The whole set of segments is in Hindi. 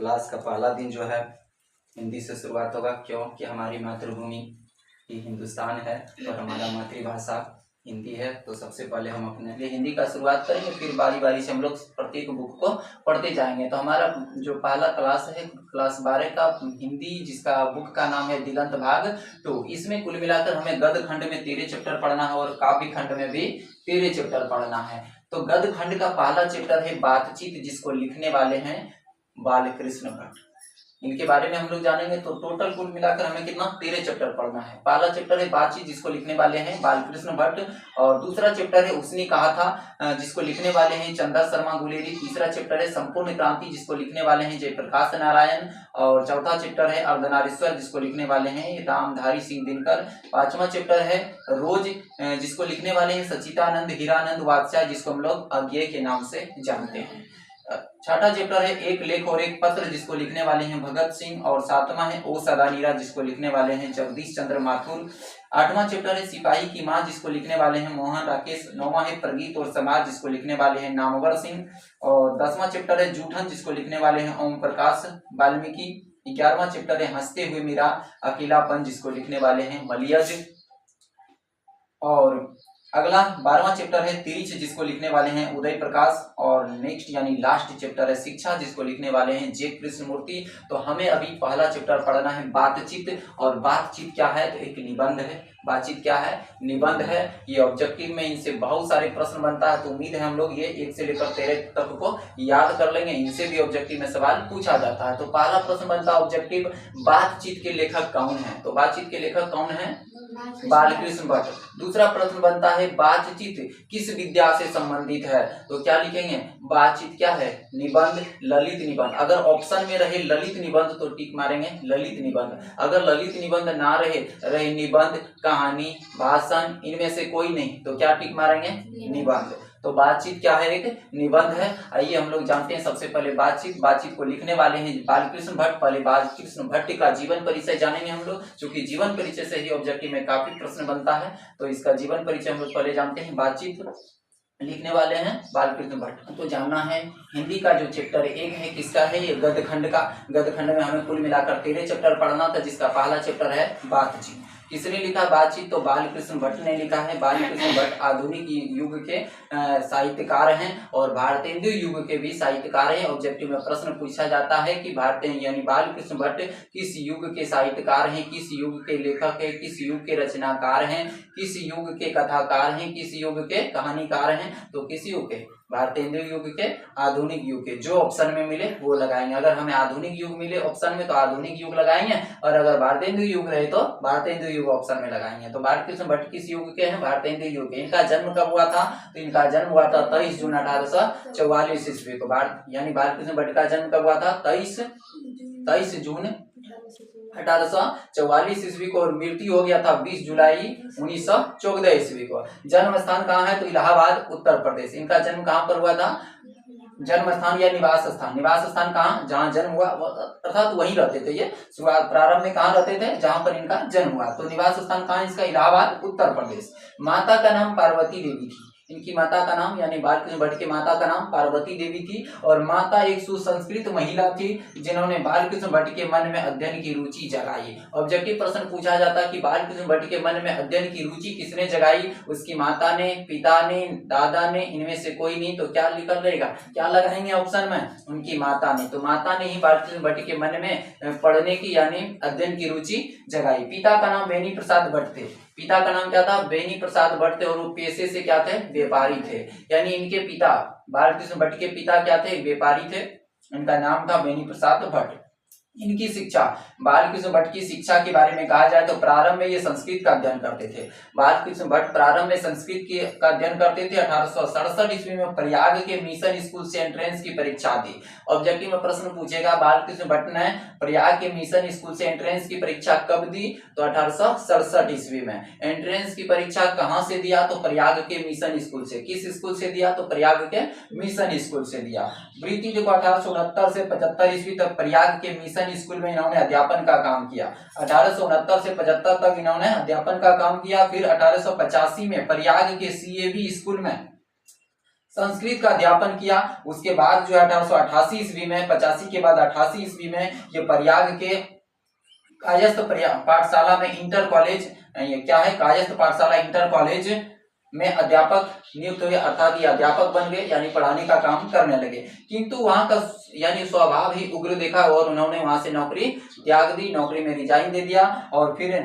क्लास का पहला दिन जो है हिंदी से शुरुआत होगा, क्योंकि हमारी मातृभूमि ही हिंदुस्तान है और हमारा मातृभाषा हिंदी है। तो सबसे पहले हम अपने लिए हिंदी का शुरुआत करेंगे, फिर बारी बारी से हम लोग प्रत्येक बुक को पढ़ते जाएंगे। तो हमारा जो पहला क्लास है क्लास 12 का हिंदी, जिसका बुक का नाम है दिगंत भाग। तो इसमें कुल मिलाकर हमें गद्य खंड में 13 चैप्टर पढ़ना है और काव्य खंड में भी 13 चैप्टर पढ़ना है। तो गद्य खंड का पहला चैप्टर है बातचीत, जिसको लिखने वाले हैं बालकृष्ण भट्ट। इनके बारे में हम लोग जानेंगे। तो टोटल कुल मिलाकर हमें कितना 13 चैप्टर पढ़ना है। पहला चैप्टर है बातचीत, जिसको लिखने वाले हैं बालकृष्ण भट्ट, और दूसरा चैप्टर है उसने कहा था, जिसको लिखने वाले हैं चंदा शर्मा गुलेरी। तीसरा चैप्टर है संपूर्ण क्रांति, जिसको लिखने वाले हैं जयप्रकाश नारायण, और चौथा चैप्टर है अर्धनारीश्वर, जिसको लिखने वाले हैं रामधारी सिंह दिनकर। पांचवा चैप्टर है रोज, जिसको लिखने वाले हैं सचिदानंद हीरानंद वात्स्याय, जिसको हम लोग अज्ञेय के नाम से जानते हैं। छठा चैप्टर है एक लेख और एक पत्र, जिसको लिखने वाले हैं भगत सिंह, और सातवां है ओ सदा नीरा, जिसको लिखने वाले हैं जगदीश चंद्र माथुर। आठवां चैप्टर है सिपाही की मां, जिसको लिखने वाले हैं मोहन राकेश। नौवां है प्रगीत और समाज, जिसको लिखने वाले हैं नामवर सिंह, और 10वां चैप्टर है जूठन, जिसको लिखने वाले हैं ओम प्रकाश वाल्मीकि। 11वां चैप्टर है हंसते हुए मेरा अकेलापन, जिसको लिखने वाले हैं मलियज। और अगला 12वां चैप्टर है तिरिच, जिसको लिखने वाले हैं उदय प्रकाश। और नेक्स्ट यानी लास्ट चैप्टर है शिक्षा, जिसको लिखने वाले हैं जे कृष्णमूर्ति। तो हमें अभी पहला चैप्टर पढ़ना है बातचीत। और बातचीत क्या है? तो एक निबंध है। बातचीत क्या है? निबंध है। ये ऑब्जेक्टिव में इनसे बहुत सारे प्रश्न बनता है, तो उम्मीद है हम लोग ये 1 से लेकर 13 तक को याद कर लेंगे। इनसे भी ऑब्जेक्टिव में सवाल पूछा जाता है। तो पहला प्रश्न बनता है ऑब्जेक्टिव, बातचीत के लेखक कौन है? तो बातचीत के लेखक कौन है? बालकृष्ण भट्ट। दूसरा प्रश्न बनता है बातचीत किस विद्या से संबंधित है? तो क्या लिखेंगे? बातचीत क्या है? निबंध, ललित निबंध। अगर ऑप्शन में रहे ललित निबंध तो टिक मारेंगे ललित निबंध। अगर ललित निबंध ना रहे निबंध, कहानी, भाषण, इनमें से कोई नहीं तो क्या टिक मारेंगे? निबंध। तो बातचीत क्या है? एक निबंध है। आइए हम लोग जानते हैं सबसे पहले बातचीत को लिखने वाले हैं बालकृष्ण भट्ट। पहले बालकृष्ण भट्ट का जीवन परिचय जानेंगे हम लोग, क्योंकि जीवन परिचय से ही ऑब्जेक्टिव में काफी प्रश्न बनता है। तो इसका जीवन परिचय हम लोग पहले जानते हैं। बातचीत लिखने वाले हैं बालकृष्ण भट्ट। तो जानना है हिंदी का जो चैप्टर 1 है किसका है? ये गद्य खंड का। गद्य खंड में हमें कुल मिलाकर 13 चैप्टर पढ़ना था, जिसका पहला चैप्टर है बातचीत। किसने लिखा बातचीत? तो बालकृष्ण भट्ट ने लिखा है। बालकृष्ण भट्ट आधुनिक युग के साहित्यकार हैं और भारतेंदु युग के भी साहित्यकार हैं। ऑब्जेक्टिव में प्रश्न पूछा जाता है कि भारतीय यानी बालकृष्ण भट्ट किस युग के साहित्यकार हैं, किस युग के लेखक हैं, किस युग के रचनाकार हैं, किस युग के कथाकार हैं, किस युग के कहानीकार हैं? तो किस युग के? भारतेंदु युग के, आधुनिक युग के। जो ऑप्शन में मिले वो लगाएंगे। अगर हमें आधुनिक युग मिले ऑप्शन में तो आधुनिक युग लगाएंगे, और अगर भारतेंदु युग रहे तो भारतेंदु युग ऑप्शन में लगाएंगे। तो बालकृष्ण भट्ट किस युग के हैं? भारतेंदु युग के। इनका जन्म कब हुआ था? तो इनका जन्म हुआ था 23 जून 1844 ईस्वी को। यानी बालकृष्ण भट्ट का जन्म कब हुआ था? 23 जून 1844 ईस्वी को, और मृत्यु हो गया था 20 जुलाई 1914 ईस्वी को। जन्म स्थान कहाँ है? तो इलाहाबाद, उत्तर प्रदेश। इनका जन्म कहाँ पर हुआ था? जन्म स्थान या निवास स्थान? निवास स्थान कहाँ? जहाँ जन्म हुआ अर्थात वहीं रहते थे ये। शुरुआत प्रारंभ में कहाँ रहते थे? जहाँ पर इनका जन्म हुआ। तो निवास स्थान कहाँ है इसका? इलाहाबाद, उत्तर प्रदेश। माता का नाम पार्वती देवी थी। इनकी माता का नाम यानी बालकृष्ण भट्ट की माता का नाम पार्वती देवी थी, और माता एक सुसंस्कृत महिला थी जिन्होंने बालकृष्ण भट्ट के मन में अध्ययन की रुचि जगाई। ऑब्जेक्टिव प्रश्न पूछा जाता है कि बालकृष्ण भट्ट के मन में अध्ययन की रुचि किसने जगाई? उसकी माता ने, पिता ने, दादा ने, इनमें से कोई नहीं तो क्या निकल रहेगा? क्या लगाएंगे ऑप्शन में? उनकी माता ने। तो माता ने ही बालकृष्ण भट्ट के मन में पढ़ने की यानी अध्ययन की रुचि जगाई। पिता का नाम बेनी प्रसाद भट्ट थे। पिता का नाम क्या था? बेनी प्रसाद भट्ट थे, और वो पेशे से क्या थे? व्यापारी थे। यानी इनके पिता बालकृष्ण भट्ट के पिता क्या थे? व्यापारी थे। इनका नाम था बेनी प्रसाद भट्ट। इनकी शिक्षा, बालकृष्ण भट्ट की शिक्षा के बारे में कहा जाए तो प्रारंभ में ये संस्कृत का अध्ययन करते थे। बालकृष्ण भट्ट प्रारंभ में संस्कृत का अध्ययन करते थे। 1867 ईस्वी में प्रयाग के मिशन स्कूल से एंट्रेंस की परीक्षा दी। ऑब्जेक्टिव में प्रश्न पूछेगा बालकृष्ण भट्ट ने प्रयाग के मिशन स्कूल से एंट्रेंस की परीक्षा कब दी? तो 1867 ईस्वी में। एंट्रेंस की परीक्षा कहाँ से दिया? तो प्रयाग के मिशन स्कूल से। किस स्कूल से दिया? तो प्रयाग के मिशन स्कूल से दिया। वृत्ति देखो 1869 से 75 ईस्वी तक प्रयाग के मिशन स्कूल में इन्होंने अध्यापन का काम किया। 1869 से 75 तक इन्होंने अध्यापन का काम किया। फिर 1885 में प्रयाग के सीएवी स्कूल में संस्कृत का अध्यापन किया। उसके बाद जो है 1888 ईस्वी में, 85 के बाद 88 ईस्वी में ये प्रयाग के कायस्थ पाठशाला में इंटर कॉलेज, ये क्या है, कायस्थ पाठशाला इंटर कॉलेज में अध्यापक नियुक्त हुए, अर्थात ये अध्यापक बन गए, यानी पढ़ाने का काम करने लगे। किंतु वहां का यानी स्वभाव ही उग्र देखा और उन्होंने वहां से नौकरी त्याग दी, नौकरी में रिजाइन दे दिया और फिर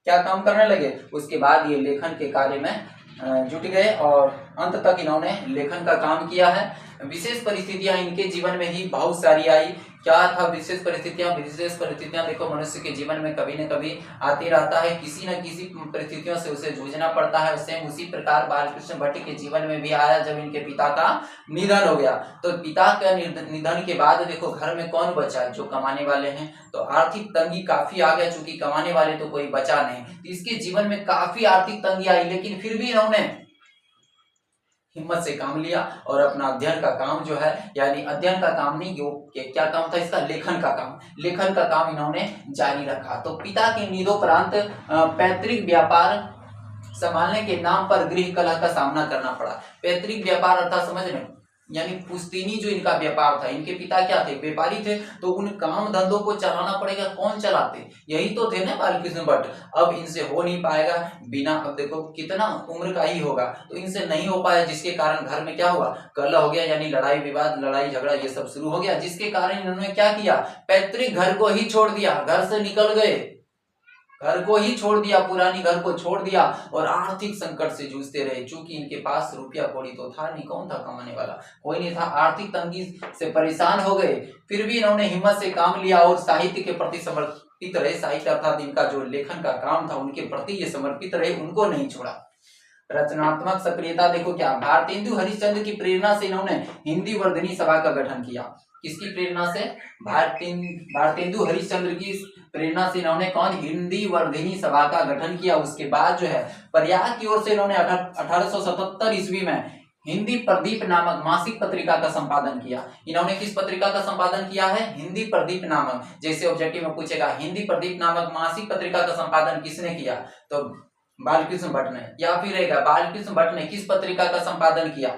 क्या काम करने लगे। उसके बाद ये लेखन के कार्य में जुट गए और अंत तक इन्होंने लेखन का काम किया है। विशेष परिस्थितियां इनके जीवन में ही बहुत सारी आई। क्या था विशेष परिस्थितियां? विशेष परिस्थितियां देखो मनुष्य के जीवन में कभी न कभी आती रहता है, किसी न किसी परिस्थितियों से उसे जूझना पड़ता है। सेम उसी प्रकार बालकृष्ण भट्ट के जीवन में भी आया जब इनके पिता का निधन हो गया। तो पिता का निधन के बाद देखो घर में कौन बचा जो कमाने वाले हैं, तो आर्थिक तंगी काफी आ गया, चूंकि कमाने वाले तो कोई बचा नहीं। तो इसके जीवन में काफी आर्थिक तंगी आई, लेकिन फिर भी इन्होंने हिम्मत से काम लिया और अपना अध्ययन का काम जो है, यानी अध्ययन का काम नहीं, क्या काम था इसका, लेखन का काम, लेखन का काम इन्होंने जारी रखा। तो पिता के निधनोपरांत पैतृक व्यापार संभालने के नाम पर गृह कलह का सामना करना पड़ा। पैतृक व्यापार अर्थात समझ रहे, यानी पुश्तैनी जो इनका व्यापार था, इनके पिता क्या थे, व्यापारी थे, तो उन काम धंधों को चलाना पड़ेगा। कौन चलाते? यही तो थे ना बालकृष्ण भट्ट। अब इनसे हो नहीं पाएगा बिना, अब देखो कितना उम्र का ही होगा, तो इनसे नहीं हो पाया, जिसके कारण घर में क्या हुआ, कलह हो गया, यानी लड़ाई विवाद, लड़ाई झगड़ा ये सब शुरू हो गया, जिसके कारण इन्होंने क्या किया, पैतृक घर को ही छोड़ दिया, घर से निकल गए, घर को ही छोड़ दिया, पुरानी घर को छोड़ दिया और आर्थिक संकट से जूझते रहे। चूंकि इनके पास रुपया कौड़ी तो था नहीं, कौन था कमाने वाला, कोई नहीं था, आर्थिक तंगी से परेशान हो गए। फिर भी इन्होंने हिम्मत से काम लिया और साहित्य के प्रति समर्पित रहे। साहित्य अर्थात इनका जो लेखन का काम था उनके प्रति ये समर्पित रहे, उनको नहीं छोड़ा। रचनात्मक सक्रियता देखो क्या, भारतेंदु हरिश्चंद्र की प्रेरणा से इन्होंने हिंदी वर्धनी सभा का गठन किया। किसकी प्रेरणा से? भारतेंदु हरिश्चंद्र की प्रेरणा से इन्होंने कौन, हिंदी वर्धनी सभा का गठन किया। उसके बाद जो है प्रयाग की ओर से इन्होंने 1877 ईस्वी में हिंदी प्रदीप नामक मासिक पत्रिका का संपादन किया। इन्होंने किस पत्रिका का संपादन किया है? हिंदी प्रदीप नामक। जैसे ऑब्जेक्टिव में पूछेगा हिंदी प्रदीप नामक मासिक पत्रिका का संपादन किसने किया, तो बालकृष्ण भट्ट ने। या फिर रहेगा बालकृष्ण भट्ट ने किस पत्रिका का संपादन किया,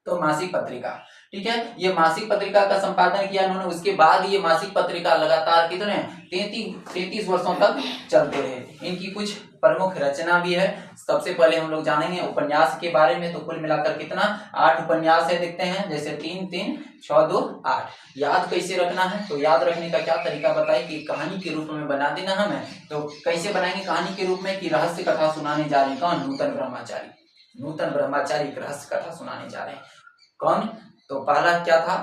तो मासिक पत्रिका। ठीक है, ये मासिक पत्रिका का संपादन किया इन्होंने। उसके बाद ये मासिक पत्रिका लगातार कितने 33 वर्षों तक चलते रहे। इनकी कुछ प्रमुख रचना भी है। सबसे पहले हम लोग जानेंगे उपन्यास के बारे में। तो कुल मिलाकर कितना 8 उपन्यास है, देखते हैं। जैसे 3 3 6 2 8। याद कैसे रखना है, तो याद रखने का क्या तरीका बताए कि कहानी के रूप में बना देना हमें। तो कैसे बनाएंगे कहानी के रूप में, कि रहस्य कथा सुनाने जा रहे हैं कौन, नूतन ब्रह्मचारी। नूतन ब्रह्मचारी एक रहस्य कथा सुनाने जा रहे हैं। कौन? तो पहला क्या था,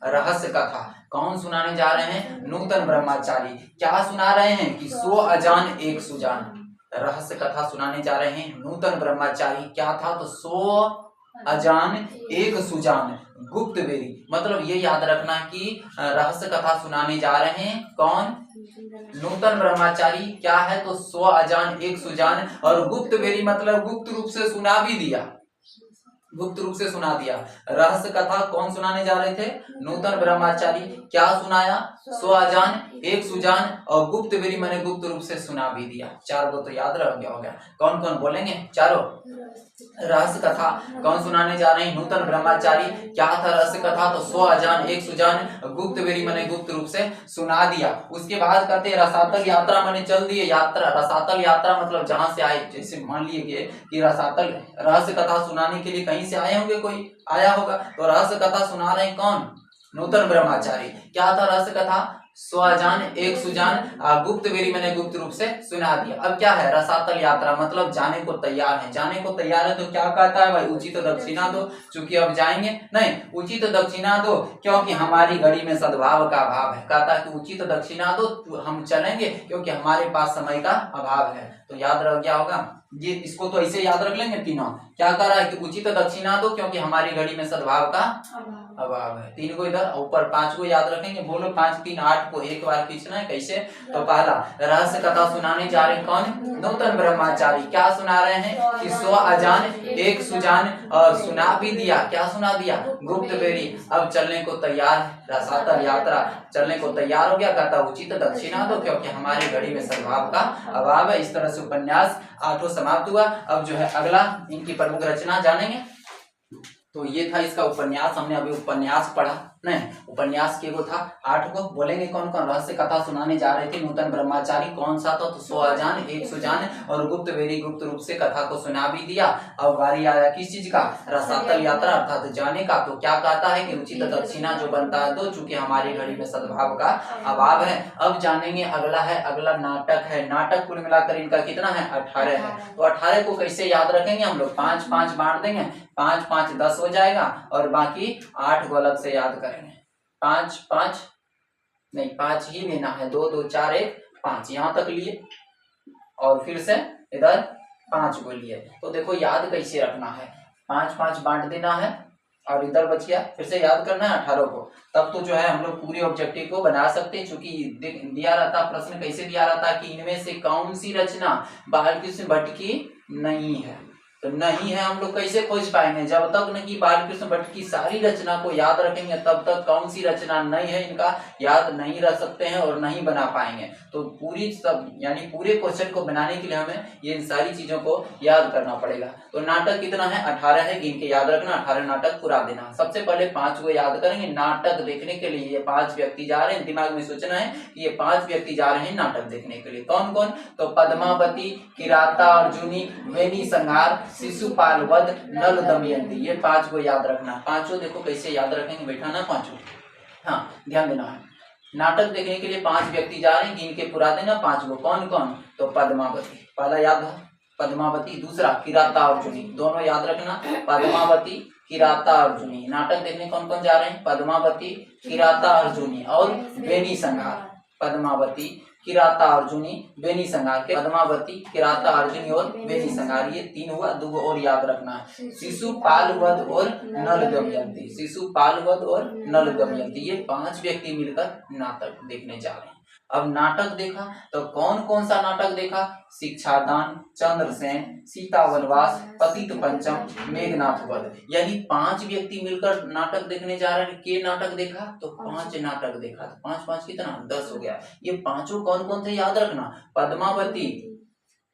रहस्य कथा। कौन सुनाने जा रहे हैं? नूतन ब्रह्मचारी। क्या सुना रहे हैं कि 100 अजान एक सुजान। रहस्य कथा सुनाने जा रहे हैं नूतन ब्रह्मचारी। क्या था, तो 100 अजान एक सुजान, गुप्त बेरी। मतलब ये याद रखना कि रहस्य कथा सुनाने जा रहे हैं कौन, नूतन ब्रह्मचारी। क्या है, तो 100 अजान एक सुजान, और गुप्त बेरी मतलब गुप्त रूप से सुना भी दिया, गुप्त रूप से सुना दिया। रहस्य कथा कौन सुनाने जा रहे थे, नूतन ब्रह्मचारी। क्या सुनाया, 100 अजान एक सुजान, और गुप्त बेरी मैंने गुप्त रूप से सुना भी दिया। 4 को तो याद रह गया हो गया। कौन कौन बोलेंगे चारों? रहस्य कथा कौन सुनाने जा रहे हैं, नूतन ब्रह्मचारी। क्या था रहस्य कथा, तो 100 अजान एक सुजान, गुप्त बेरी मैंने गुप्त रूप से सुना दिया। उसके बाद कहते हैं रसातल यात्रा मैंने चल दिए। यात्रा, रसातल यात्रा मतलब जहां से आए। जैसे मान लिए कि रसातल रहस्य कथा सुनाने के लिए कहीं से आए होंगे, कोई आया होगा, तो रहस्य कथा सुना रहे कौन, नूतन ब्रह्मचारी। क्या था रहस्य कथा, 100 अजान एक सुजान, गुप्त बेरी मैंने गुप्त रूप से सुना दिया। अब क्या है, रसातल यात्रा मतलब जाने को तैयार है। जाने को तैयार है तो क्या कहता है भाई, उचित दक्षिणा दो। चूंकि अब जाएंगे नहीं, उचित दक्षिणा दो, क्योंकि हमारी घड़ी में सद्भाव का अभाव है। कहता है कि उचित दक्षिणा दो, हम चलेंगे क्योंकि हमारे पास समय का अभाव है। तो याद रह गया होगा ये, इसको तो ऐसे याद रख लेंगे तीनों। क्या कह रहा है कि उचित दक्षिणा दो क्योंकि हमारी घड़ी में सद्भाव का अभाव है। 3 को इधर, ऊपर 5 को याद रखेंगे। बोलो 5 3 8 को एक बार खींचना है। कैसे, तो पहला रहस्य कथा सुनाने जा रहे कौन, नूतन ब्रह्मचारी। क्या सुना रहे हैं कि 100 अजान एक सुजान, और सुना भी दिया। क्या सुना दिया, गुप्त बेरी। अब चलने को तैयार है, रसातल यात्रा चलने को तैयार हो गया। कहता उचित दक्षिणा दो क्योंकि हमारी घड़ी में सद्भाव का अभाव है। इस तरह से उपन्यास 8 समाप्त हुआ। अब जो है अगला इनकी प्रमुख रचना जानेंगे। तो ये था इसका उपन्यास। हमने अभी उपन्यास पढ़ा नहीं, उपन्यास के वो था 8 को। बोलेंगे कौन कौन? रहस्य कथा सुनाने जा रहे थे नूतन ब्रह्मचारी, कौन सा? तो 100 अजान 1 सुजान और गुप्त वेरी गुप्त रूप से कथा को सुना भी दिया। अब बारी आया किस चीज का? रसातल यात्रा अर्थात जाने का। तो क्या कहता है कि उचित दक्षिणा जो बनता है दो, चूंकि हमारी घड़ी में सद्भाव का अभाव है। अब जानेंगे अगला है, अगला नाटक है। नाटक कुल मिलाकर इनका कितना है? 18 है। तो 18 को कैसे याद रखेंगे हम लोग? 5-5 बांट देंगे, 5-5 10 हो जाएगा और बाकी 8 को अलग से याद करेंगे। 5-5 नहीं, 5 ही लेना है, 2-2 4 1 5 यहाँ तक लिए और फिर से इधर 5 को लिए। तो देखो याद कैसे रखना है, 5-5 बांट देना है और इधर बच गया, फिर से याद करना है 18 को। तब तो जो है हम लोग पूरे ऑब्जेक्टिव को बना सकते हैं। चूंकि दिया रहता प्रश्न कैसे दिया रहता कि इनमें से कौन सी रचना बालकृष्ण भट्ट की नहीं है। तो नहीं है हम लोग कैसे खोज पाएंगे? जब तक न कि बालकृष्ण भट्ट की सारी रचना को याद रखेंगे तब तक कौन सी रचना नहीं है इनका याद नहीं रख सकते हैं और नहीं बना पाएंगे। तो पूरी सब यानी पूरे क्वेश्चन को बनाने के लिए हमें ये सारी चीजों को याद करना पड़ेगा। तो नाटक कितना है? 18 है, गिन के याद रखना, 18 नाटक पूरा देना। सबसे पहले 5 को याद करेंगे। नाटक देखने के लिए ये 5 व्यक्ति जा रहे हैं, दिमाग में सोचना है कि ये 5 व्यक्ति जा रहे हैं नाटक देखने के लिए। कौन कौन? तो पद्मावती, किराता अर्जुनी, वेणी संहार, शिशुपाल वध, नल दमयंती, ये 5 को याद रखना। पांचों देखो कैसे याद रखेंगे, बैठा ना पांचों। हाँ ध्यान देना है। नाटक देखने के लिए 5 व्यक्ति जा रहे हैं, गिन के पूरा देना 5 को। कौन कौन? तो पद्मावती पहला याद है, पद्मावती। दूसरा किराता अर्जुनी, दोनों याद रखना, पद्मावती किराता अर्जुनी। नाटक देखने कौन कौन जा रहे हैं? पद्मावती किराता अर्जुनी और वेणी संहार। पद्मावती किराता अर्जुनी वेणी संहार के, पद्मावती किराता अर्जुनी और वेणी संहार, ये 3 हुआ। 2 और याद रखना है, शिशुपाल वध और नल दमयंती। शिशुपाल वध और नल दमयंती, ये 5 व्यक्ति मिलकर नाटक देखने जा रहे हैं। अब नाटक देखा तो कौन कौन सा नाटक देखा? शिक्षादान, चंद्रसेन, सीता वनवास, पतित पंचम, मेघनाथ वध। यानी 5 व्यक्ति मिलकर नाटक देखने जा रहे हैं। के नाटक देखा? तो 5 नाटक देखा। तो 5-5 कितना? 10 हो गया। ये पांचों कौन कौन थे याद रखना, पद्मावती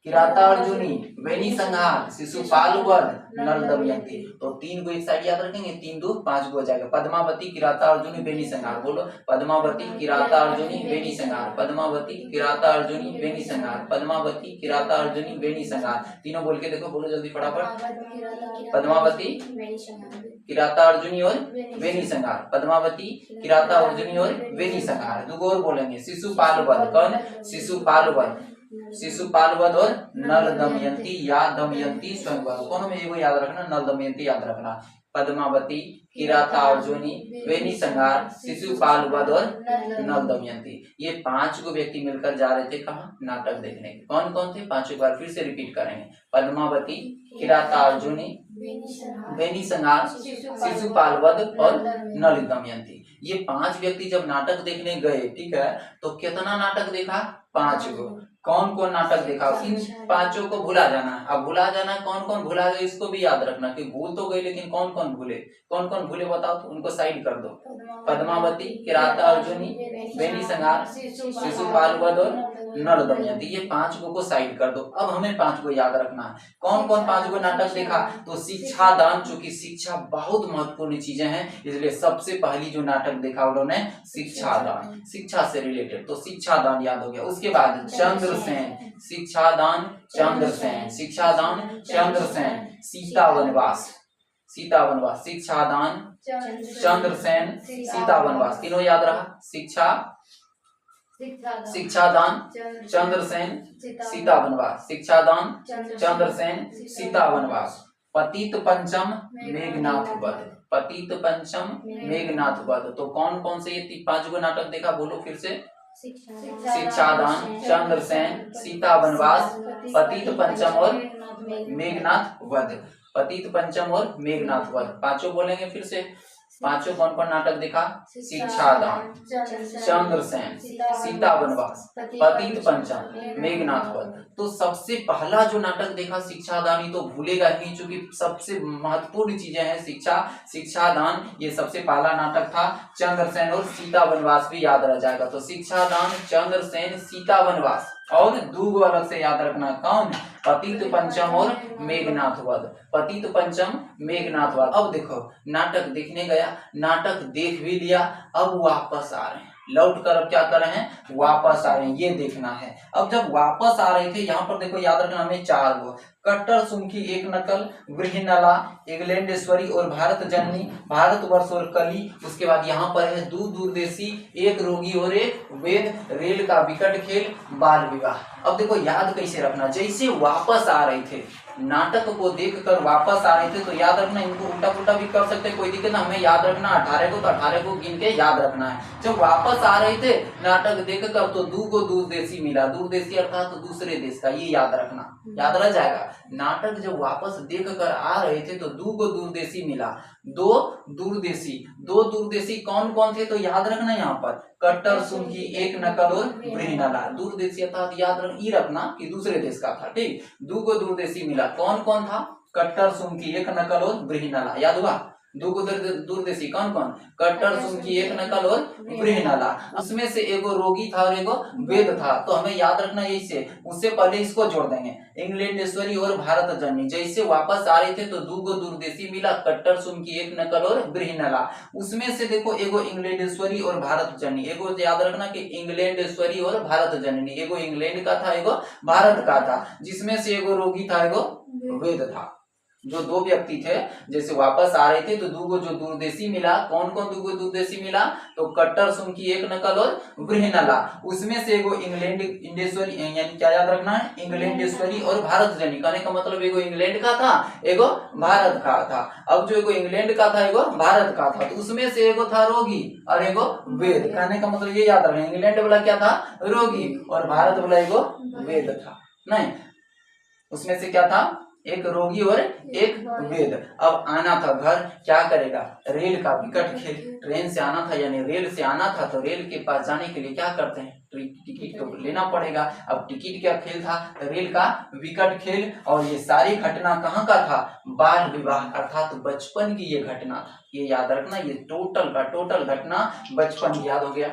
किराता अर्जुनी वेणी संहार शिशुपाल वध नल दमयंती। तो 3 को एक साइड याद रखेंगे, 3 2 5 को हो जाएगा। पद्मावती किराता अर्जुनी वेणी संहार, बोलो पद्मावती किराता अर्जुनी वेणी संहार, पद्मावती किराता अर्जुनी वेणी संहार, पद्मावती किराता अर्जुनी वेणी संहार। तीनों बोल के देखो, बोलो जल्दी फटाफट। पद्मावती किराता अर्जुनी और वेणी संहार, पद्मावती किराता अर्जुनी और वेणी संहार। 2 और बोलेंगे, शिशुपाल वध। कौन? शिशुपाल वध, शिशुपाल वध और नल दमयंती या दमयंती स्वयंवर। कौन में ये याद रखना, नल दमयंती याद रखना। पद्मावती किराता अर्जुनी वेणी संहार शिशुपाल वध और नल दमयंती, ये 5 को व्यक्ति मिलकर जा रहे थे कहाँ? नाटक देखने। कौन कौन थे? 5 बार फिर से रिपीट करेंगे, पद्मावती किराता अर्जुनी वेणी संहार शिशुपाल वध और नल दमयंती। ये 5 व्यक्ति जब नाटक देखने गए, ठीक है, तो कितना नाटक देखा? 5 को। कौन कौन नाटक देखा? इन 5 को भुला जाना। अब भुला जाना, कौन कौन भुला गए इसको भी याद रखना कि भूल तो गए लेकिन कौन कौन भूले। कौन कौन भूले बताओ तो उनको साइड कर दो। पद्मावती किराता अर्जुनी वेणी संहार शिशुपाल वध और नल दमयंती, ये 5 को साइड कर दो। अब हमें 5 को याद रखना है। कौन कौन 5 को नाटक देखा? तो शिक्षादान, चूंकि शिक्षा बहुत महत्वपूर्ण चीजें हैं इसलिए सबसे पहली जो नाटक देखा उन्होंने शिक्षादान, शिक्षा से रिलेटेड, तो शिक्षादान याद हो गया। उसके बाद चंद्रसेन, शिक्षादान चंद्रसेन, शिक्षादान चंद्रसेन, सीता वनवास, सीता वनवास, शिक्षादान चंद्रसेन सीता वनवास, तीनों याद रहा। शिक्षादान चंद्रसेन सीता वनवास, शिक्षादान चंद्रसेन सीता वनवास। पतित पंचम मेघनाथ वध, पतित पंचम मेघनाथ वध। तो कौन कौन से ये 5 को नाटक देखा? बोलो फिर से। शिक्षादान चंद्रसेन सीता वनवास पतित पंचम और मेघनाथ वध, पतित पंचम और मेघनाथ वध। 5 बोलेंगे फिर से। 5 कौन कौन नाटक देखा? शिक्षादान चंद्रसेन सीता वनवास पतित पंचम मेघनाथ वध। तो सबसे पहला जो नाटक देखा शिक्षादान, तो भूलेगा ही नहीं चूंकि सबसे महत्वपूर्ण चीजें हैं शिक्षा, शिक्षादान, ये सबसे पहला नाटक था। चंद्रसेन और सीता वनवास भी याद रह जाएगा। तो शिक्षादान चंद्रसेन सीता वनवास, और दूगो अलग से याद रखना, कौन? पतित पंचम और मेघनाथ वध। पतित पंचम मेघनाथ वध। अब देखो नाटक देखने गया, नाटक देख भी लिया, अब वापस आ रहे हैं, लौट कर अब क्या कर रहे हैं? वापस आ रहे हैं, ये देखना है। अब जब वापस आ रहे थे यहाँ पर देखो याद रखना हमें 4 गो, कट्टर सुम की एक नकल, गृहनला, इंग्लैंडेश्वरी और भारत जननी, भारतवर्ष और कली। उसके बाद यहाँ पर है दूरदेशी, एक रोगी और एक वेद, रेल का विकट खेल, बाल विवाह। अब देखो याद कैसे रखना, जैसे वापस आ रहे थे, नाटक को देखकर वापस आ रहे थे, तो याद रखना इनको उल्टा पुल्टा भी कर सकते हैं, कोई दिक्कत ना, हमें याद रखना 18 को, तो 18 को गिन के याद रखना है। जब वापस आ रहे थे नाटक देखकर तो दूगो दूरदेशी मिला, दूरदेशी अर्थात तो दूसरे देश का, ये याद रखना, याद रह जाएगा। नाटक जब वापस देख कर आ रहे थे तो दूगो दूरदेशी मिला, दो दूरदेशी कौन कौन थे? तो याद रखना यहाँ पर कट्टर सुम की एक नकल और गृहनला, दूरदेशी अर्थात याद रखना कि दूसरे देश का था, ठीक। दूगो दूरदेशी मिला, कौन कौन था? कट्टर सुम की एक नकल और गृहनला, याद हुआ? दूगो दूरदेशी कौन कौन? कट्टर सुम की एक नकल और गृहनला। उसमें से एगो रोगी था और एगो वेद था, तो हमें याद रखना यही से, उससे पहले इसको जोड़ देंगे, इंग्लैंडेश्वरी और भारत जननी। जैसे वापस आ रहे थे तो दूगो दूरदेशी मिला, कट्टर सुम की एक नकल और गृहनला। उसमें से देखो एगो इंग्लैंडेश्वरी और भारत जननी, एगो याद रखना कि इंग्लैंडेश्वरी और भारत जननी, एगो इंग्लैंड का था एगो भारत का था, जिसमें से एगो रोगी था एगो वेद था। जो दो व्यक्ति थे जैसे वापस आ रहे थे तो दूगो जो दूरदेशी मिला, कौन कौन दूगो दूरदेशी मिला? तो कट्टर सुम की एक नकल और गृहनला। उसमें से एगो इंग्लैंडेश्वरी, यानी क्या याद रखना है? इंग्लैंडेश्वरी और भारत जननी, कहने का मतलब एगो इंग्लैंड का था एगो भारत का था। अब जो एगो इंग्लैंड का था एगो भारत का था, तो उसमें से एगो था रोगी और एगो वेद, कहने का मतलब ये याद रखना, इंग्लैंड वाला क्या था? रोगी, और भारत वाला एगो वेद था। नहीं, उसमें से क्या था? एक रोगी और एक वेद। अब आना था घर, क्या करेगा? रेल का विकट खेल, ट्रेन से आना था यानी रेल से आना था, तो रेल के पास जाने के लिए क्या करते हैं? टिकट तो लेना पड़ेगा। अब टिकट क्या खेल था? रेल का विकट खेल। और ये सारी घटना कहाँ का था? बाल विवाह अर्थात बचपन की ये घटना था, ये याद रखना, ये टोटल घटना बचपन की याद हो गया।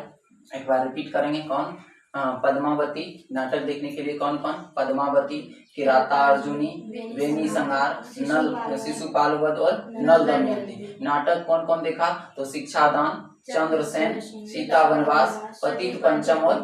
एक बार रिपीट करेंगे, कौन? पद्मावती, नाटक देखने के लिए कौन कौन? पद्मावती, किराता अर्जुनी, वेणी संहार, नल शिशुपाल वध और नल दमयंती। नाटक कौन कौन देखा? तो शिक्षादान, चंद्रसेन, सीता वनवास, पतित पंचम और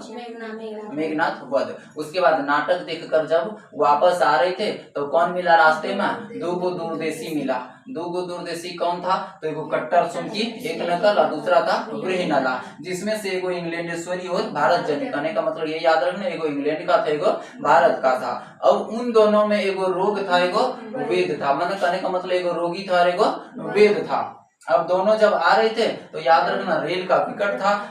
मेघनाथ वध। उसके बाद नाटक देखकर जब वापस आ रहे थे तो कौन मिला रास्ते में? दूगो दूरदेशी मिला। दूगो दूरदेशी कौन था? तो एगो कट्टर सुम की एक नकल और दूसरा था गृहनला, जिसमें से एगो इंग्लैंडेश्वरी और भारत जननी, कहने का मतलब ये याद रखना, एगो इंग्लैंड का था एगो भारत का था। अब उन दोनों में एगो रोग था एगो वेद था, मतलब कहने का मतलब एगो रोगी था और एगो वेद था। अब दोनों जब आ रहे थे तो याद रखना रेल का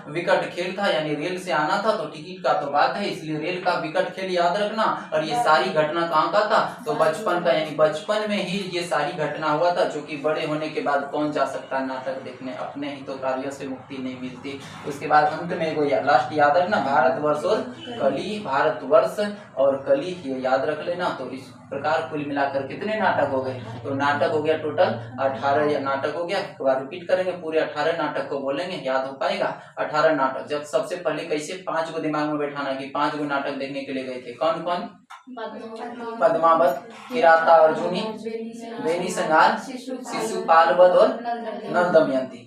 विकट खेल था, यानी रेल से आना था तो टिकट का तो बात है, इसलिए रेल का विकट खेल याद रखना। और ये सारी घटना कहाँ का था? तो बचपन का, यानी बचपन में ही ये सारी घटना हुआ था, जो कि बड़े होने के बाद कौन जा सकता है नाटक देखने, अपने ही तो कार्यों से मुक्ति नहीं मिलती। उसके बाद अंत में एगो लास्ट याद रखना, भारतवर्ष और कली, भारतवर्ष और कली, ये याद रख लेना। तो इस प्रकार कुल मिलाकर कितने नाटक हो गए? तो नाटक हो गया टोटल 18 नाटक हो गया। एक बार रिपीट करेंगे, पूरे 18 नाटक को बोलेंगे, याद हो पाएगा। 18 नाटक। जब सबसे पहले कैसे 5 को दिमाग में बैठाना कि 5 गो नाटक देखने के लिए गए थे, कौन कौन? पद्मावत, किराता अर्जुनी, वेणी संहार, शिशुपाल वध और नल दमयंती।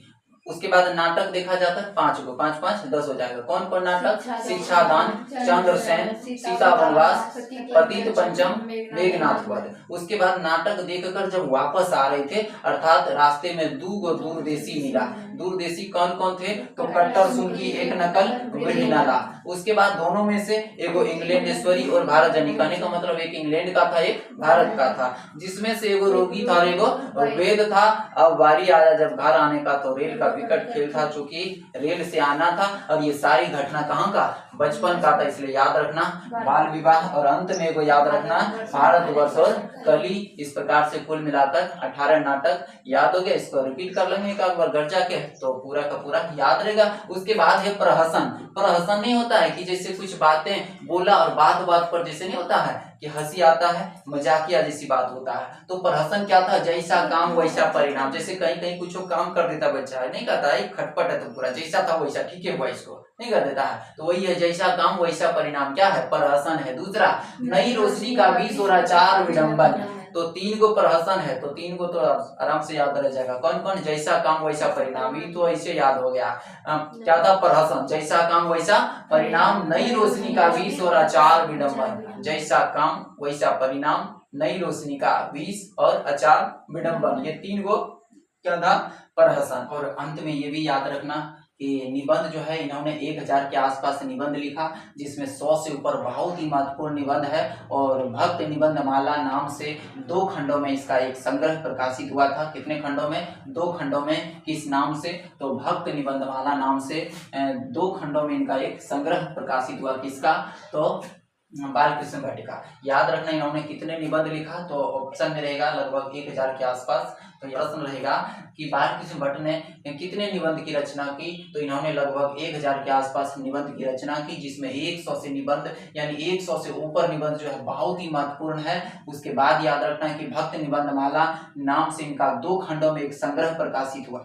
उसके बाद नाटक देखा जाता है 5 को, 5 5 10 हो जाएगा। कौन कौन नाटक? शिक्षादान, चंद्रसेन, सीता वनवास, पतित पंचम, मेघनाथ वध। उसके बाद नाटक देखकर जब वापस आ रहे थे, अर्थात रास्ते में दूगो दूरदेशी मिला। दूरदेशी कौन कौन थे? तो कट्टर सुम की एक नकल, गृहनला। उसके बाद दोनों में से एगो इंग्लैंडेश्वरी और भारत जननी, कहने का मतलब एक इंग्लैंड का था एक भारत का था, जिसमें से एगो रोगी था और एगो वेद था। अब बारी आया जब घर आने का, तो रेल का विकट खेल था, चूंकि रेल से आना था। और ये सारी घटना कहाँ का? बचपन का था, इसलिए याद रखना बाल विवाह। और अंत में एगो याद रखना भारतवर्ष और कली। इस प्रकार से कुल मिलाकर 18 नाटक याद हो गया। इसको रिपीट कर लेंगे एक बार घर जाके, तो पूरा का पूरा याद रहेगा। उसके बाद है प्रहसन। प्रहसन नहीं होता है कि जैसे कुछ बातें बोला और बात बात पर जैसे नहीं होता है कि हंसी आता है, मजाकिया जैसी बात होता है। तो प्रहसन क्या था, जैसा काम वैसा परिणाम। जैसे कहीं कहीं कुछ काम कर देता बच्चा है, नहीं कहता है खटपट है तो पूरा जैसा था वैसा ठीक है हुआ, इसको नहीं कर देता है, तो वही है जैसा काम वैसा परिणाम, क्या है, प्रहसन है। दूसरा, नई रोशनी का बीस और आचार विडंबन, तो 3 गो प्रहसन है, तो 3 गो तो आराम से याद रह जाएगा। कौन कौन, जैसा काम वैसा परिणाम, ये तो ऐसे याद हो गया। क्या था, प्रहसन, जैसा काम वैसा परिणाम, नई रोशनी का बीस और आचार विडंबन, जैसा काम वैसा परिणाम, नई रोशनी का बीस और आचार विडंबन, ये 3 गो क्या था, प्रहसन। और अंत में ये भी याद रखना कि निबंध जो है इन्होंने 1000 के आसपास निबंध लिखा, जिसमें 100 से ऊपर बहुत ही महत्वपूर्ण निबंध है। और भक्त निबंध माला नाम से 2 खंडों में इसका एक संग्रह प्रकाशित हुआ था। कितने खंडों में, 2 खंडों में। किस नाम से, तो भक्त निबंध माला नाम से 2 खंडों में इनका एक संग्रह प्रकाशित हुआ। किसका, तो बालकृष्ण भट्ट का। याद रखना इन्होंने कितने निबंध लिखा, तो ऑप्शन में रहेगा लगभग 1000 के आसपास। तो प्रश्न रहेगा कि बालकृष्ण भट्ट ने कितने निबंध की रचना की, तो इन्होंने लगभग 1000 के आसपास निबंध की रचना की, जिसमें 100 से निबंध यानी 100 से ऊपर निबंध जो है बहुत ही महत्वपूर्ण है। उसके बाद याद रखना है कि भक्त निबंध माला नाम से इनका 2 खंडों में एक संग्रह प्रकाशित हुआ।